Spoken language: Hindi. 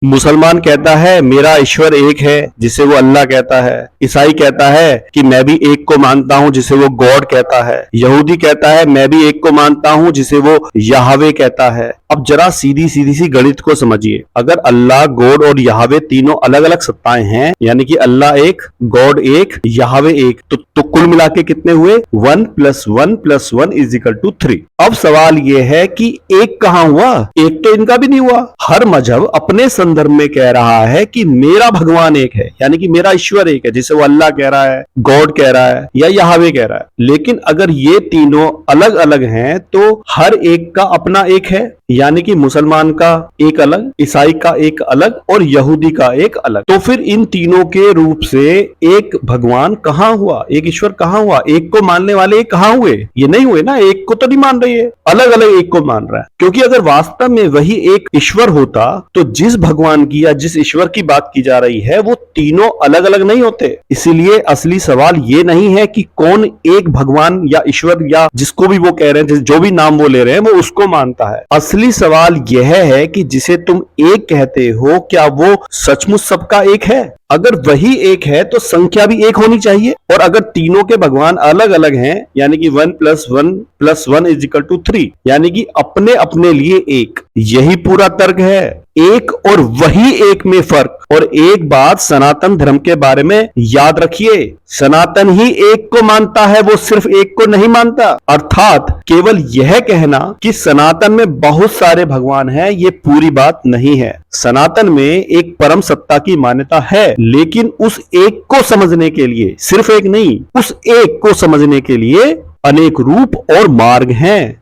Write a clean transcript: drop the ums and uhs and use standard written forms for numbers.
मुसलमान कहता है मेरा ईश्वर एक है, जिसे वो अल्लाह कहता है। ईसाई कहता है कि मैं भी एक को मानता हूं, जिसे वो गॉड कहता है। यहूदी कहता है मैं भी एक को मानता हूं, जिसे वो याहवे कहता है। अब जरा सीधी सीधी सी गणित को समझिए। अगर अल्लाह, गॉड और याहवे तीनों अलग अलग सत्ताएं हैं, यानी कि अल्लाह एक, गॉड एक, याहवे एक, तो कुल मिला के कितने हुए? 1 + 1 + 1 = 3। अब सवाल यह है कि एक कहां हुआ? एक तो इनका भी नहीं हुआ। हर मजहब अपने संदर्भ में कह रहा है कि मेरा भगवान एक है, यानी कि मेरा ईश्वर एक है, जिसे वो अल्लाह कह रहा है, गॉड कह रहा है या याहवे कह रहा है। लेकिन अगर ये तीनों अलग अलग हैं तो हर एक का अपना एक है, यानी कि मुसलमान का एक अलग, ईसाई का एक अलग और यहूदी का एक अलग। तो फिर इन तीनों के रूप से एक भगवान कहां हुआ? एक ईश्वर कहां हुआ? एक को मानने वाले कहां हुए? ये नहीं हुए ना, एक को तो नहीं मान रही है, अलग अलग एक को मान रहा है। क्योंकि अगर वास्तव में वही एक ईश्वर होता तो जिस भगवान की या जिस ईश्वर की बात की जा रही है वो तीनों अलग अलग नहीं होते। इसीलिए असली सवाल ये नहीं है कि कौन एक भगवान या ईश्वर या जिसको भी वो कह रहे हैं, जो भी नाम वो ले रहे हैं, वो उसको मानता है। असली सवाल यह है कि जिसे तुम एक कहते हो, क्या वो सचमुच सबका एक है? अगर वही एक है तो संख्या भी एक होनी चाहिए। और अगर तीनों के भगवान अलग अलग हैं, यानी कि 1 + 1 + 1 = 3, यानी कि अपने अपने लिए एक, यही पूरा तर्क है। एक और वही एक में फर्क। और एक बात सनातन धर्म के बारे में याद रखिए, सनातन ही एक को मानता है, वो सिर्फ एक को नहीं मानता। अर्थात केवल यह कहना कि सनातन में बहुत सारे भगवान हैं, ये पूरी बात नहीं है। सनातन में एक परम सत्ता की मान्यता है, लेकिन उस एक को समझने के लिए, सिर्फ एक नहीं, उस एक को समझने के लिए अनेक रूप और मार्ग हैं।